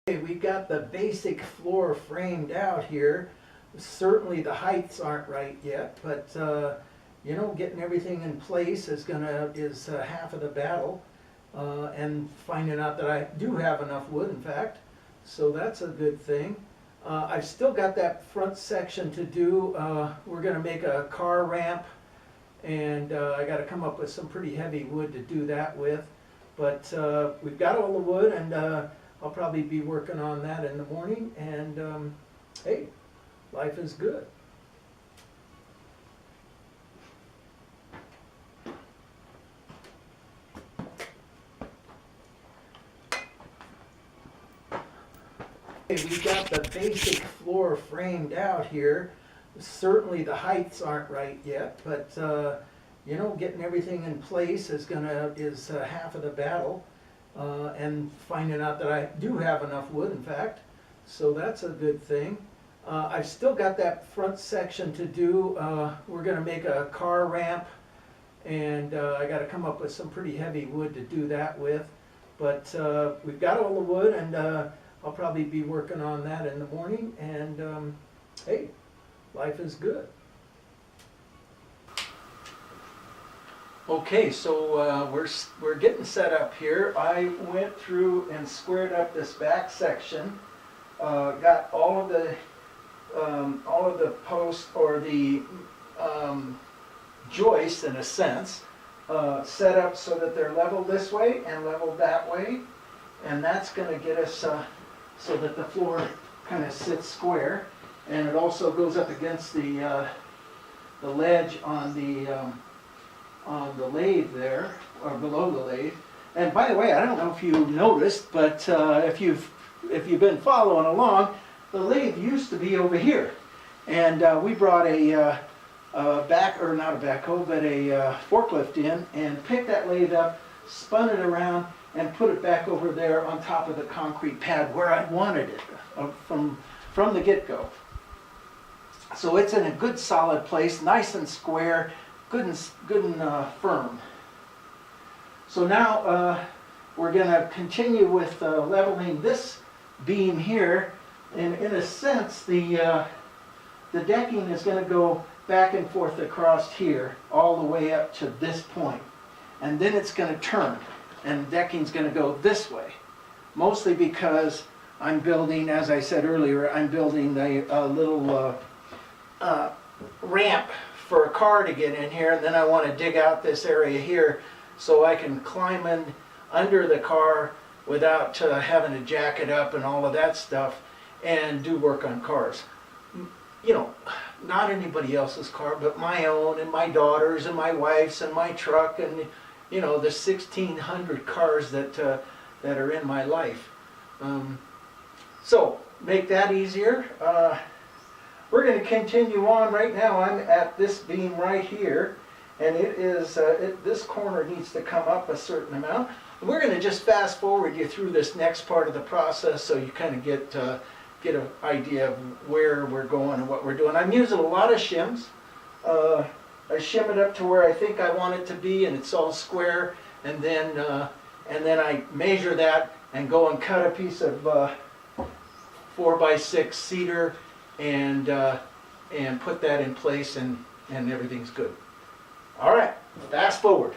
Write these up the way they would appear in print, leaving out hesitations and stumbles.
Okay, we got the basic floor framed out here. Certainly the heights aren't right yet, but you know, getting everything in place is half of the battle, and finding out that I do have enough wood, in fact, so that's a good thing. I've still got that front section to do. We're going to make a car ramp, and I got to come up with some pretty heavy wood to do that with. But we've got all the wood, and I'll probably be working on that in the morning, and hey, life is good. Okay, we've got the basic floor framed out here. Certainly the heights aren't right yet, but you know, getting everything in place is half of the battle, and finding out that I do have enough wood, in fact, so that's a good thing. I've still got that front section to do. We're going to make a car ramp, and I got to come up with some pretty heavy wood to do that with. But we've got all the wood, and I'll probably be working on that in the morning, and hey, life is good. Okay, so we're getting set up here. I went through and squared up this back section. Got all of the posts, or the joists in a sense, set up so that they're leveled this way and leveled that way, and that's going to get us so that the floor kind of sits square, and it also goes up against the ledge on the lathe there, or below the lathe. And by the way, I don't know if you noticed, but if you've been following along, the lathe used to be over here, and we brought a forklift in and picked that lathe up, spun it around, and put it back over there on top of the concrete pad where I wanted it from the get-go. So it's in a good solid place, nice and square, good and firm. So now we're going to continue with leveling this beam here, and in a sense the decking is going to go back and forth across here all the way up to this point, and then it's going to turn, and the decking's going to go this way, mostly because I'm building, as I said earlier, I'm building a little ramp for a car to get in here, and then I want to dig out this area here so I can climb in under the car without having to jack it up and all of that stuff, and do work on cars. You know, not anybody else's car, but my own, and my daughter's, and my wife's, and my truck, and you know, the 1,600 cars that are in my life. So make that easier. We're going to continue on. Right now I'm at this beam right here, and it is this corner needs to come up a certain amount. We're going to just fast forward you through this next part of the process so you kind of get an idea of where we're going and what we're doing. I'm using a lot of shims. I shim it up to where I think I want it to be, and it's all square, and then I measure that and go and cut a piece of 4x6 cedar and put that in place, and everything's good. All right, fast forward.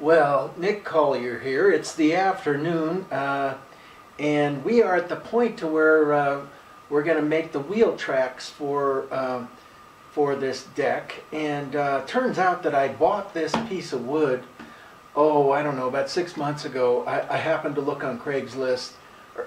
Well, Nick Collier here. It's the afternoon, and we are at the point to where we're going to make the wheel tracks for this deck. And turns out that I bought this piece of wood, oh, I don't know, about 6 months ago. I happened to look on Craigslist,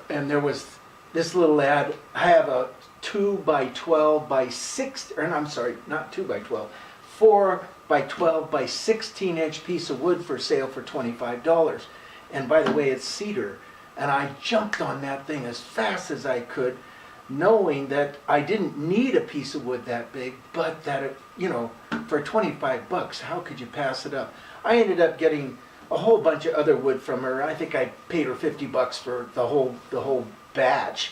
and there was this little ad. I have a 2 by 12 by 6, or I'm sorry, not 2 by 12, 4 by 12 by 16 inch piece of wood for sale for $25. And by the way, it's cedar. And I jumped on that thing as fast as I could, knowing that I didn't need a piece of wood that big, but that it, you know, for 25 bucks, how could you pass it up? I ended up getting a whole bunch of other wood from her. I think I paid her 50 bucks for the whole batch.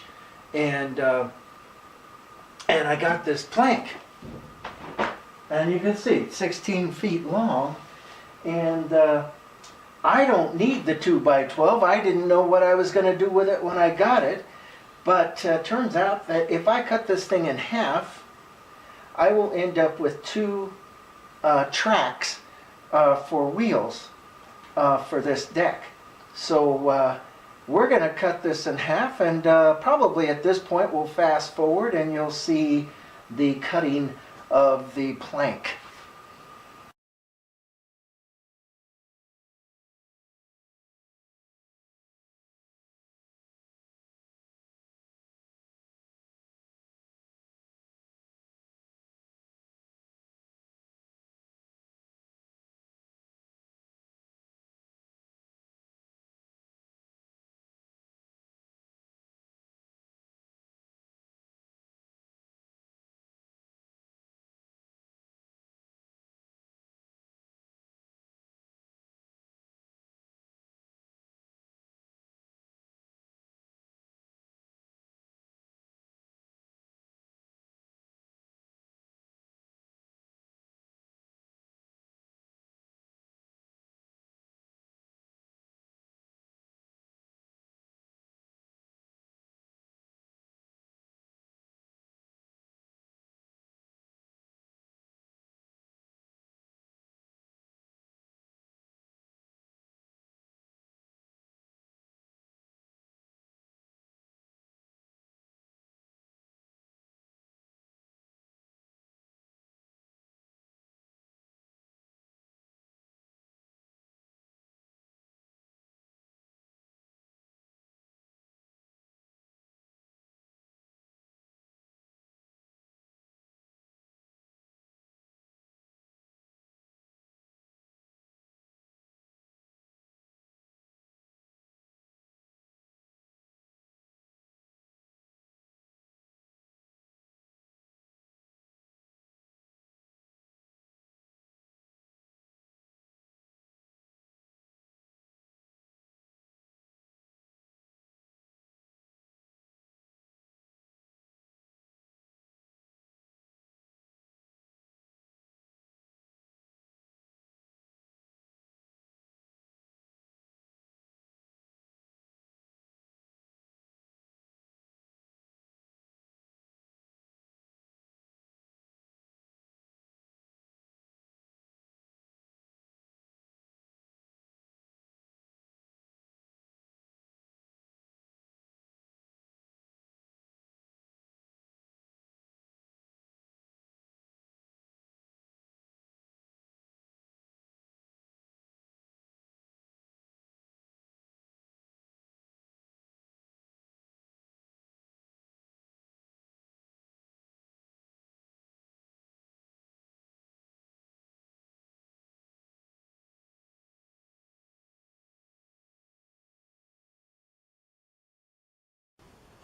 And I got this plank. And you can see it's 16 feet long, and I don't need the 2 by 12. I didn't know what I was going to do with it when I got it, but turns out that if I cut this thing in half, I will end up with 2 tracks for wheels for this deck. So we're going to cut this in half, and probably at this point we'll fast forward and you'll see the cutting of the plank.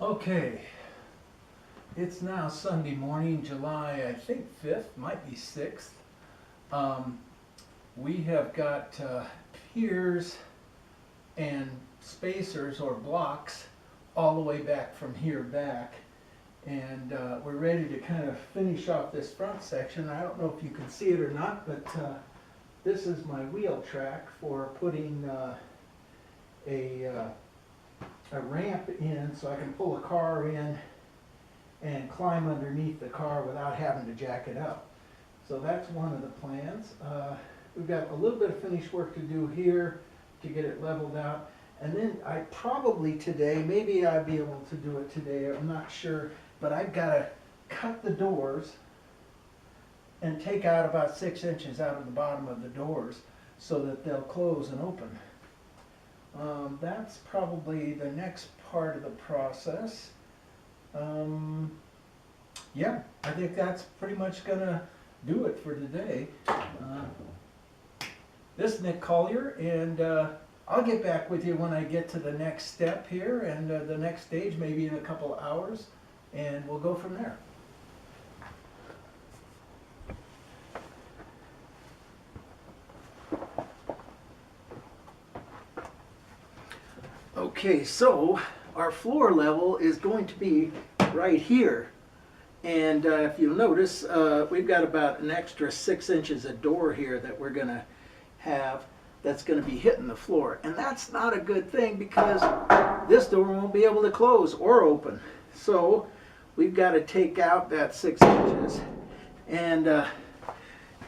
Okay, it's now Sunday morning, July, I think 5th, might be 6th. We have got piers and spacers or blocks all the way back from here back. And we're ready to kind of finish off this front section. I don't know if you can see it or not, but this is my wheel track for putting a ramp in so I can pull a car in and climb underneath the car without having to jack it up. So that's one of the plans. We've got a little bit of finish work to do here to get it leveled out. And then I probably today, maybe I'll be able to do it today, I'm not sure, but I've got to cut the doors and take out about 6 inches out of the bottom of the doors so that they'll close and open. That's probably the next part of the process. Yeah, I think that's pretty much gonna do it for today. This is Nick Collier, and I'll get back with you when I get to the next step here and the next stage, maybe in a couple of hours, and we'll go from there. Okay, so our floor level is going to be right here. And if you'll notice, we've got about an extra 6 inches of door here that we're going to have that's going to be hitting the floor. And that's not a good thing because this door won't be able to close or open. So we've got to take out that 6 inches. And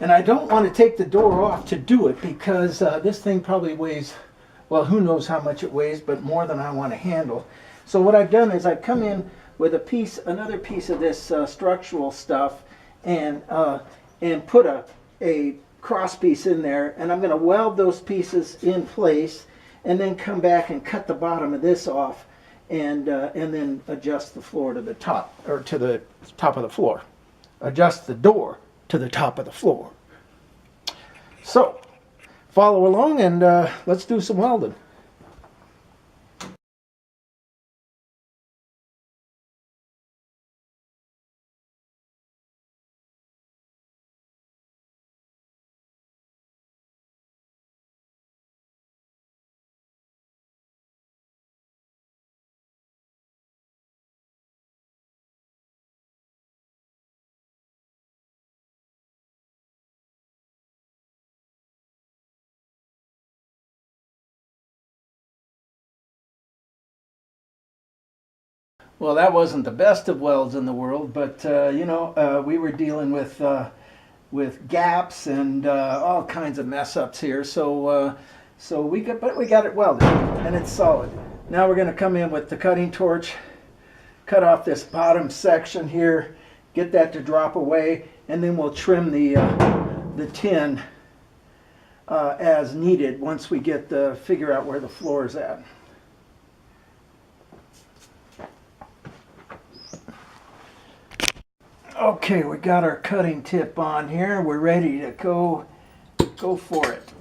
I don't want to take the door off to do it because this thing probably weighs, well, who knows how much it weighs, but more than I want to handle. So what I've done is I've come in with another piece of this structural stuff, and put a cross piece in there, and I'm going to weld those pieces in place, and then come back and cut the bottom of this off, and then adjust the floor to the top, or to the top of the floor. Adjust the door to the top of the floor. So follow along, and let's do some welding. Well, that wasn't the best of welds in the world, but you know, we were dealing with gaps and all kinds of mess ups here. So we got it welded, and it's solid. Now we're going to come in with the cutting torch, cut off this bottom section here, get that to drop away, and then we'll trim the tin as needed once we get figure out where the floor is at. Okay, we got our cutting tip on here. We're ready to go for it.